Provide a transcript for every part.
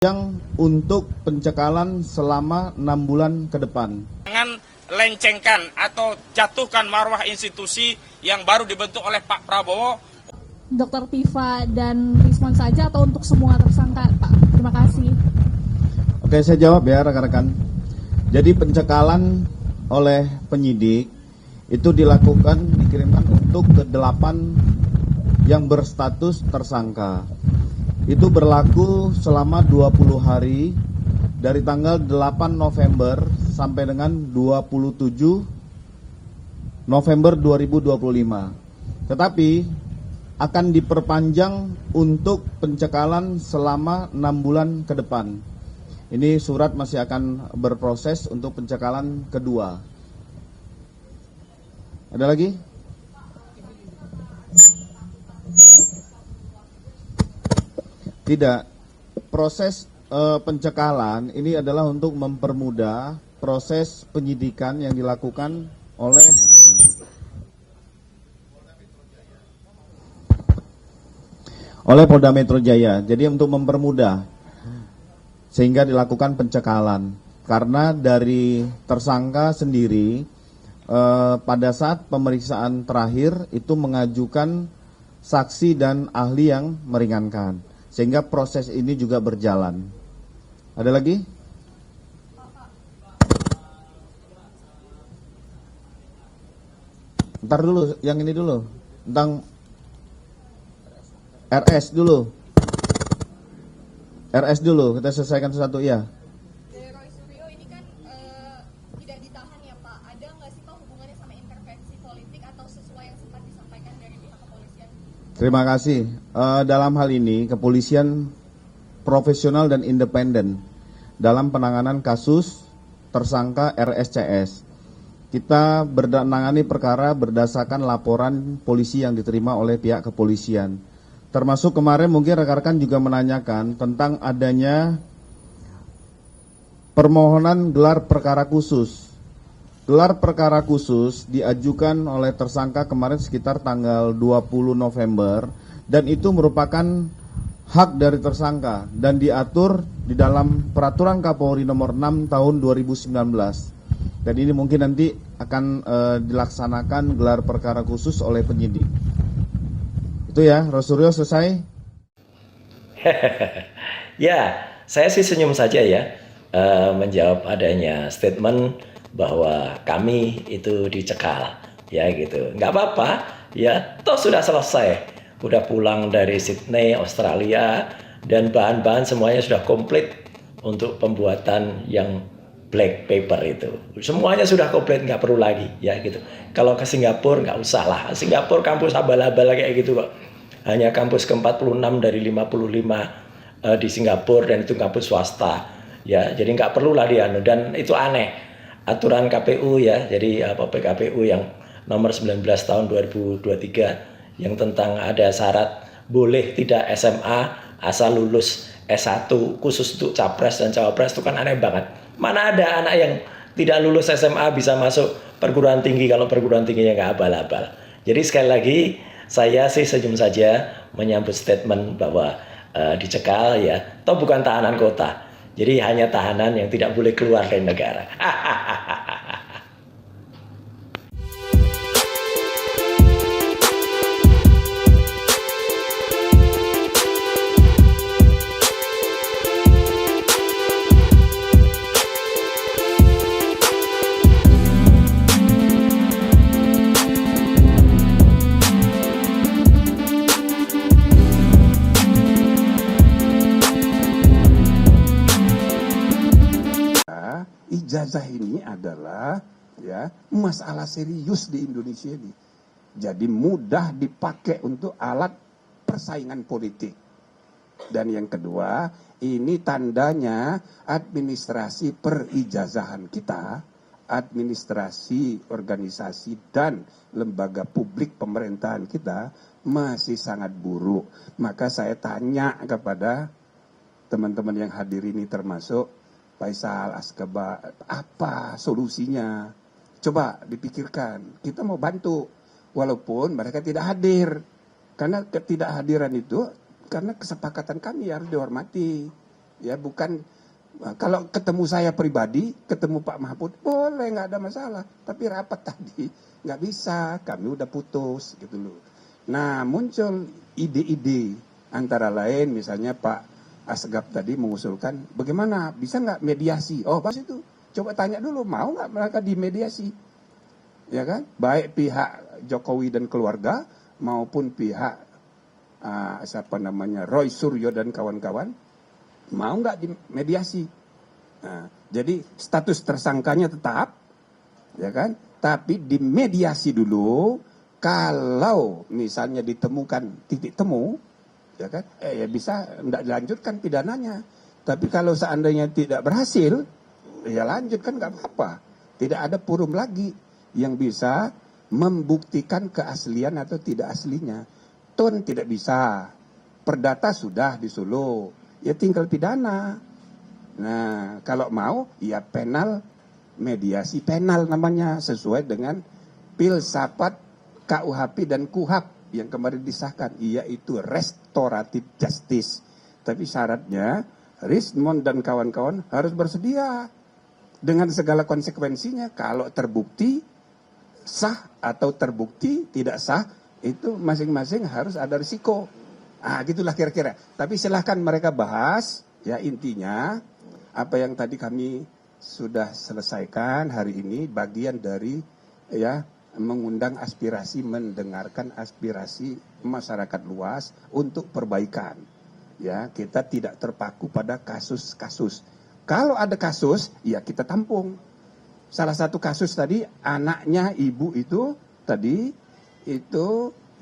yang untuk pencekalan selama 6 bulan ke depan. Jangan lencengkan atau jatuhkan marwah institusi yang baru dibentuk oleh Pak Prabowo. Dr. Tifa dan Rismon saja atau untuk semua tersangka, Pak? Terima kasih. Oke, saya jawab ya rekan-rekan. Jadi pencekalan oleh penyidik itu dikirimkan untuk ke 8 yang berstatus tersangka. Itu berlaku selama 20 hari dari tanggal 8 November sampai dengan 27 November 2025. Tetapi akan diperpanjang untuk pencekalan selama 6 bulan ke depan. Ini surat masih akan berproses untuk pencekalan kedua. Ada lagi? Tidak. Proses pencekalan ini adalah untuk mempermudah proses penyidikan yang dilakukan oleh Polda Metro Jaya. Jadi untuk mempermudah sehingga dilakukan pencekalan. Karena dari tersangka sendiri pada saat pemeriksaan terakhir itu mengajukan saksi dan ahli yang meringankan. Sehingga proses ini juga berjalan. Ada lagi? Ntar dulu, yang ini dulu. Tentang RS dulu. RS dulu, kita selesaikan satu ya. Dari Roy Suryo ini kan tidak ditahan ya Pak. Ada nggak sih Pak hubungannya sama intervensi politik atau sesuai yang sempat disampaikan dari pihak kepolisian? Terima kasih. Dalam hal ini kepolisian profesional dan independen dalam penanganan kasus tersangka RSCS. Kita menangani perkara berdasarkan laporan polisi yang diterima oleh pihak kepolisian. Termasuk kemarin mungkin rekan-rekan juga menanyakan tentang adanya permohonan gelar perkara khusus. Gelar perkara khusus diajukan oleh tersangka kemarin sekitar tanggal 20 November dan itu merupakan hak dari tersangka dan diatur di dalam Peraturan Kapolri nomor 6 tahun 2019. Dan ini mungkin nanti akan dilaksanakan gelar perkara khusus oleh penyidik. Itu ya, Rosuryo selesai? Ya, saya sih senyum saja ya menjawab adanya statement bahwa kami itu dicekal, ya gitu. Nggak apa-apa, ya toh sudah selesai. Udah pulang dari Sydney, Australia, dan bahan-bahan semuanya sudah komplit untuk pembuatan yang black paper itu. Semuanya sudah komplit, nggak perlu lagi, ya gitu. Kalau ke Singapura nggak usah lah. Singapura kampus abal-abal kayak gitu kok. Hanya kampus ke-46 dari 55 di Singapura dan itu kampus swasta. Ya, jadi nggak perlu lah dia. Dan itu aneh. Aturan KPU ya, jadi PKPU yang nomor 19 tahun 2023 yang tentang ada syarat boleh tidak SMA asal lulus S1 khusus untuk capres dan cawapres itu kan aneh banget. Mana ada anak yang tidak lulus SMA bisa masuk perguruan tinggi kalau perguruan tingginya nggak abal-abal. Jadi sekali lagi saya sih senyum saja menyambut statement bahwa dicekal ya, toh bukan tahanan kota. Jadi hanya tahanan yang tidak boleh keluar dari negara. Ijazah ini adalah ya masalah serius di Indonesia ini. Jadi mudah dipakai untuk alat persaingan politik. Dan yang kedua, ini tandanya administrasi perijazahan kita, administrasi organisasi dan lembaga publik pemerintahan kita masih sangat buruk. Maka saya tanya kepada teman-teman yang hadir ini termasuk Faisal, Askaba, apa solusinya? Coba dipikirkan. Kita mau bantu, walaupun mereka tidak hadir. Karena ketidakhadiran itu, karena kesepakatan kami harus dihormati. Ya bukan kalau ketemu saya pribadi, ketemu Pak Mahfud, boleh nggak ada masalah. Tapi rapat tadi nggak bisa, kami udah putus gitu loh. Nah muncul ide-ide antara lain misalnya Pak Asgaf tadi mengusulkan bagaimana bisa nggak mediasi? Oh pas itu coba tanya dulu mau nggak mereka dimediasi, ya kan? Baik pihak Jokowi dan keluarga maupun pihak Roy Suryo dan kawan-kawan mau nggak dimediasi? Nah, jadi status tersangkanya tetap, ya kan? Tapi dimediasi dulu. Kalau misalnya ditemukan titik temu, ya kan? Ya bisa tidak dilanjutkan pidananya. Tapi kalau seandainya tidak berhasil, ya lanjutkan nggak apa-apa. Tidak ada forum lagi yang bisa membuktikan keaslian atau tidak aslinya. Tun tidak bisa. Perdata sudah di Solo. Ya tinggal pidana. Nah, kalau mau ya penal, mediasi penal namanya sesuai dengan filsafat KUHP dan KUHAP yang kemarin disahkan, yaitu restoratif justice. Tapi syaratnya Rismond dan kawan-kawan harus bersedia dengan segala konsekuensinya. Kalau terbukti sah atau terbukti tidak sah, itu masing-masing harus ada risiko. Gitulah kira-kira. Tapi silahkan mereka bahas. Ya intinya apa yang tadi kami sudah selesaikan hari ini bagian dari ya mengundang aspirasi, mendengarkan aspirasi masyarakat luas untuk perbaikan. Ya, kita tidak terpaku pada kasus-kasus. Kalau ada kasus, ya kita tampung. Salah satu kasus tadi anaknya ibu itu tadi itu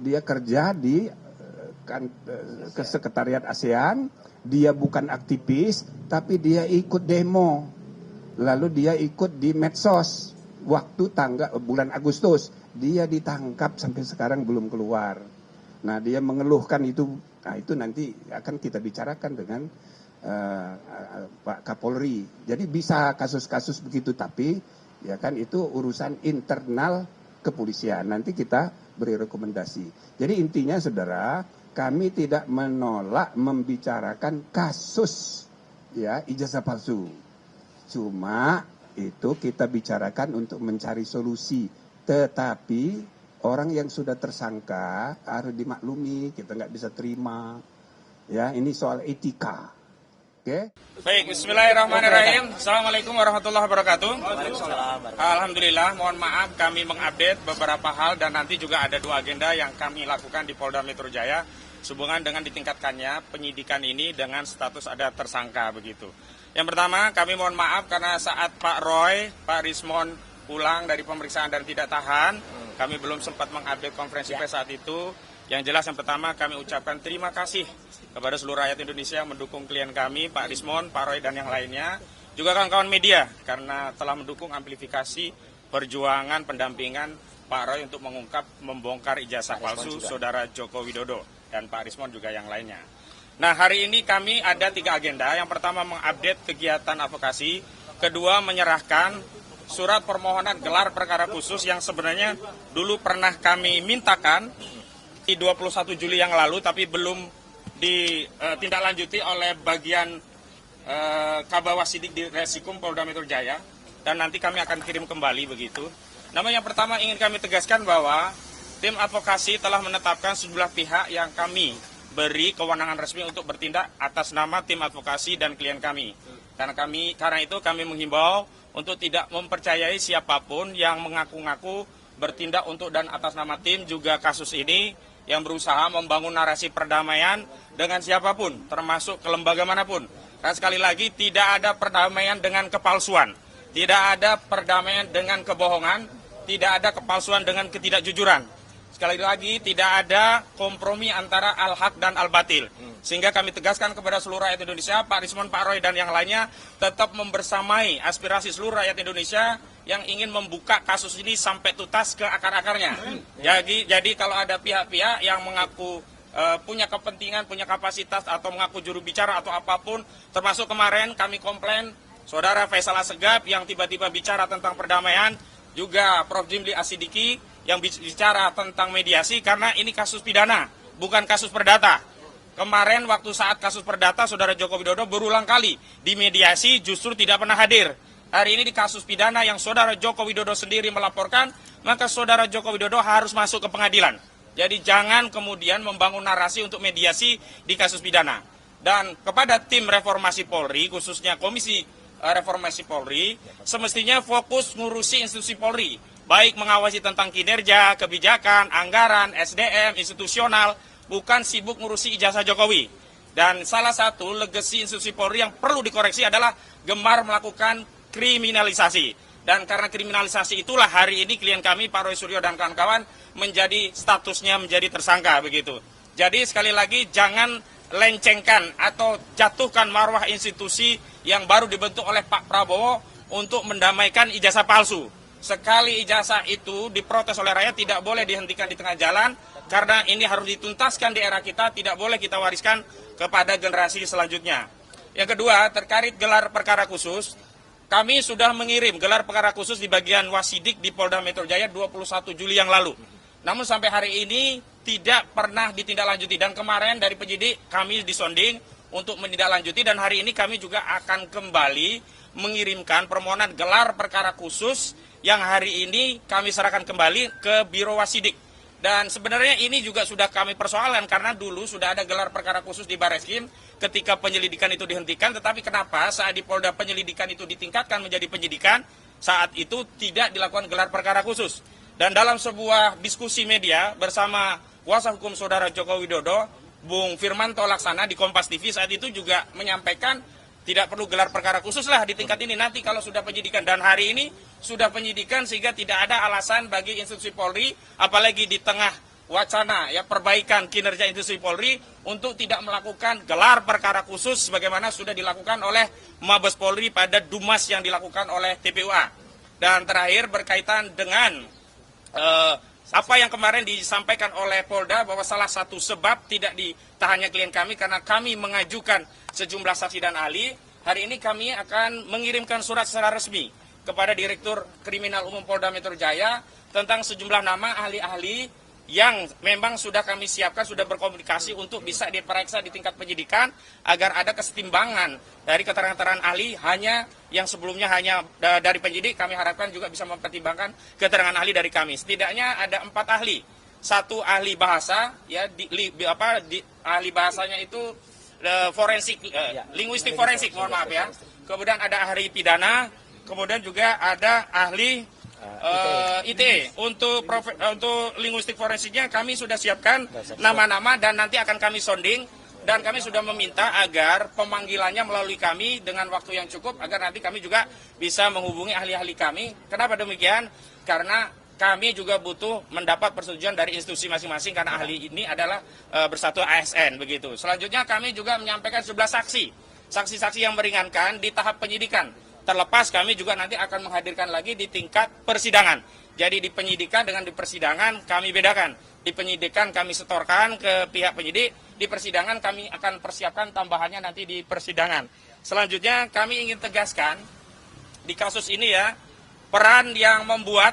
dia kerja di Sekretariat ASEAN, dia bukan aktivis tapi dia ikut demo. Lalu dia ikut di medsos. Waktu bulan Agustus dia ditangkap sampai sekarang belum keluar. Nah dia mengeluhkan itu. Nah itu nanti akan kita bicarakan dengan Pak Kapolri. Jadi bisa kasus-kasus begitu, tapi ya kan itu urusan internal kepolisian. Nanti kita beri rekomendasi. Jadi intinya saudara, kami tidak menolak membicarakan kasus ya ijazah palsu. Cuma itu kita bicarakan untuk mencari solusi. Tetapi orang yang sudah tersangka harus dimaklumi, kita nggak bisa terima. Ya, ini soal etika. Oke? Baik, bismillahirrahmanirrahim. Assalamualaikum warahmatullahi wabarakatuh. Alhamdulillah, mohon maaf kami mengupdate beberapa hal dan nanti juga ada 2 agenda yang kami lakukan di Polda Metro Jaya sehubungan dengan ditingkatkannya penyidikan ini dengan status ada tersangka begitu. Yang pertama, kami mohon maaf karena saat Pak Roy, Pak Rismond pulang dari pemeriksaan dan tidak tahan, kami belum sempat mengupdate konferensi pers saat itu. Yang jelas yang pertama kami ucapkan terima kasih kepada seluruh rakyat Indonesia yang mendukung klien kami, Pak Rismond, Pak Roy dan yang lainnya. Juga kawan-kawan media karena telah mendukung amplifikasi perjuangan pendampingan Pak Roy untuk membongkar ijazah palsu Saudara Joko Widodo dan Pak Rismond juga yang lainnya. Nah hari ini kami ada 3 agenda. Yang pertama mengupdate kegiatan advokasi. Kedua menyerahkan surat permohonan gelar perkara khusus yang sebenarnya dulu pernah kami mintakan di 21 Juli yang lalu tapi belum ditindaklanjuti oleh bagian Kabawasidik di Resikum Polda Metro Jaya. Dan nanti kami akan kirim kembali begitu. Namun yang pertama ingin kami tegaskan bahwa tim advokasi telah menetapkan sejumlah pihak yang kami beri kewenangan resmi untuk bertindak atas nama tim advokasi dan klien kami. Karena itu kami menghimbau untuk tidak mempercayai siapapun yang mengaku-ngaku bertindak untuk dan atas nama tim juga kasus ini yang berusaha membangun narasi perdamaian dengan siapapun, termasuk ke lembaga manapun. Dan sekali lagi tidak ada perdamaian dengan kepalsuan, tidak ada perdamaian dengan kebohongan, tidak ada kepalsuan dengan ketidakjujuran. Sekali lagi, tidak ada kompromi antara al-haq dan al-batil. Sehingga kami tegaskan kepada seluruh rakyat Indonesia, Pak Rismond, Pak Roy, dan yang lainnya, tetap membersamai aspirasi seluruh rakyat Indonesia yang ingin membuka kasus ini sampai tuntas ke akar-akarnya. Jadi kalau ada pihak-pihak yang mengaku punya kepentingan, punya kapasitas, atau mengaku juru bicara atau apapun, termasuk kemarin kami komplain, Saudara Faisal Asgaf yang tiba-tiba bicara tentang perdamaian, juga Prof. Jimli Asidiki, yang bicara tentang mediasi karena ini kasus pidana, bukan kasus perdata. Kemarin waktu saat kasus perdata Saudara Joko Widodo berulang kali dimediasi justru tidak pernah hadir. Hari ini di kasus pidana yang Saudara Joko Widodo sendiri melaporkan, maka Saudara Joko Widodo harus masuk ke pengadilan. Jadi jangan kemudian membangun narasi untuk mediasi di kasus pidana. Dan kepada tim reformasi Polri, khususnya Komisi Reformasi Polri, semestinya fokus ngurusi institusi Polri. Baik mengawasi tentang kinerja, kebijakan, anggaran, SDM, institusional, bukan sibuk ngurusi ijazah Jokowi. Dan salah satu legasi institusi Polri yang perlu dikoreksi adalah gemar melakukan kriminalisasi. Dan karena kriminalisasi itulah hari ini klien kami Pak Roy Suryo dan kawan-kawan menjadi statusnya menjadi tersangka begitu. Jadi sekali lagi jangan lencengkan atau jatuhkan marwah institusi yang baru dibentuk oleh Pak Prabowo untuk mendamaikan ijazah palsu. Sekali ijazah itu diprotes oleh rakyat tidak boleh dihentikan di tengah jalan karena ini harus dituntaskan di era kita, tidak boleh kita wariskan kepada generasi selanjutnya. Yang kedua, terkait gelar perkara khusus, kami sudah mengirim gelar perkara khusus di bagian Wasidik di Polda Metro Jaya 21 Juli yang lalu. Namun sampai hari ini tidak pernah ditindaklanjuti dan kemarin dari penyidik kami disonding untuk menindaklanjuti dan hari ini kami juga akan kembali mengirimkan permohonan gelar perkara khusus yang hari ini kami serahkan kembali ke Biro Wasidik. Dan sebenarnya ini juga sudah kami persoalkan karena dulu sudah ada gelar perkara khusus di Barreskrim ketika penyelidikan itu dihentikan, tetapi kenapa saat di Polda penyelidikan itu ditingkatkan menjadi penyidikan, saat itu tidak dilakukan gelar perkara khusus. Dan dalam sebuah diskusi media bersama kuasa hukum Saudara Joko Widodo, Bung Firmanto Laksana di Kompas TV saat itu juga menyampaikan tidak perlu gelar perkara khusus lah di tingkat ini nanti kalau sudah penyidikan. Dan hari ini sudah penyidikan sehingga tidak ada alasan bagi institusi Polri, apalagi di tengah wacana ya perbaikan kinerja institusi Polri untuk tidak melakukan gelar perkara khusus sebagaimana sudah dilakukan oleh Mabes Polri pada Dumas yang dilakukan oleh TPUA. Dan terakhir berkaitan dengan apa yang kemarin disampaikan oleh Polda bahwa salah satu sebab tidak ditahannya klien kami karena kami mengajukan sejumlah saksi dan ahli. Hari ini kami akan mengirimkan surat secara resmi kepada Direktur Kriminal Umum Polda Metro Jaya tentang sejumlah nama ahli-ahli yang memang sudah kami siapkan, sudah berkomunikasi untuk bisa diperiksa di tingkat penyidikan agar ada kesetimbangan dari keterangan-keterangan ahli hanya yang sebelumnya hanya dari penyidik, kami harapkan juga bisa mempertimbangkan keterangan ahli dari kami. Setidaknya ada 4 ahli, 1 ahli bahasa, ya ahli bahasanya itu forensik, linguistik forensik, mohon maaf ya. Kemudian ada ahli pidana, kemudian juga ada ahli ITE. Untuk linguistik forensiknya kami sudah siapkan nama-nama dan nanti akan kami sonding dan kami sudah meminta agar pemanggilannya melalui kami dengan waktu yang cukup agar nanti kami juga bisa menghubungi ahli-ahli kami. Kenapa demikian? Karena kami juga butuh mendapat persetujuan dari institusi masing-masing karena ahli ini adalah bersatu ASN begitu. Selanjutnya kami juga menyampaikan 11 saksi yang meringankan di tahap penyidikan. Terlepas kami juga nanti akan menghadirkan lagi di tingkat persidangan. Jadi di penyidikan dengan di persidangan kami bedakan. Di penyidikan kami setorkan ke pihak penyidik, di persidangan kami akan persiapkan tambahannya nanti di persidangan. Selanjutnya kami ingin tegaskan di kasus ini ya, peran yang membuat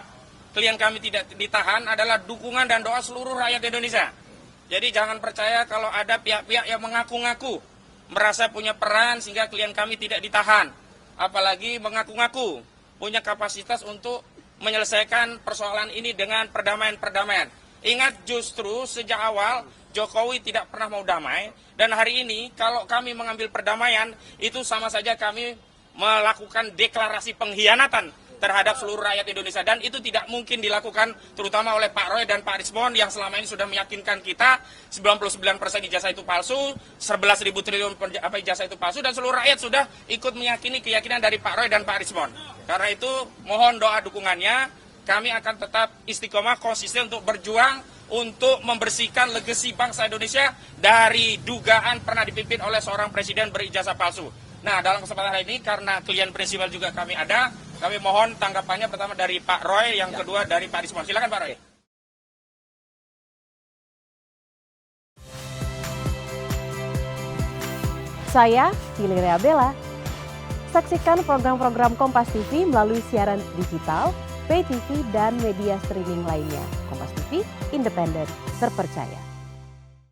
klien kami tidak ditahan adalah dukungan dan doa seluruh rakyat Indonesia. Jadi jangan percaya kalau ada pihak-pihak yang mengaku-ngaku merasa punya peran sehingga klien kami tidak ditahan. Apalagi mengaku-ngaku punya kapasitas untuk menyelesaikan persoalan ini dengan perdamaian-perdamaian. Ingat justru sejak awal Jokowi tidak pernah mau damai dan hari ini kalau kami mengambil perdamaian itu sama saja kami melakukan deklarasi pengkhianatan terhadap seluruh rakyat Indonesia dan itu tidak mungkin dilakukan terutama oleh Pak Roy dan Pak Rismon yang selama ini sudah meyakinkan kita 99% ijazah itu palsu, 11.000 triliun ijazah itu palsu dan seluruh rakyat sudah ikut meyakini keyakinan dari Pak Roy dan Pak Rismon. Karena itu mohon doa dukungannya, kami akan tetap istiqomah konsisten untuk berjuang untuk membersihkan legasi bangsa Indonesia dari dugaan pernah dipimpin oleh seorang presiden berijazah palsu. Nah, dalam kesempatan hari ini karena klien prinsipal juga kami ada, kami mohon tanggapannya pertama dari Pak Roy, yang kedua dari Pak Rismon. Silakan Pak Roy. Saya Viliria Bella. Saksikan program-program Kompas TV melalui siaran digital, pay TV, dan media streaming lainnya. Kompas TV, independen, terpercaya.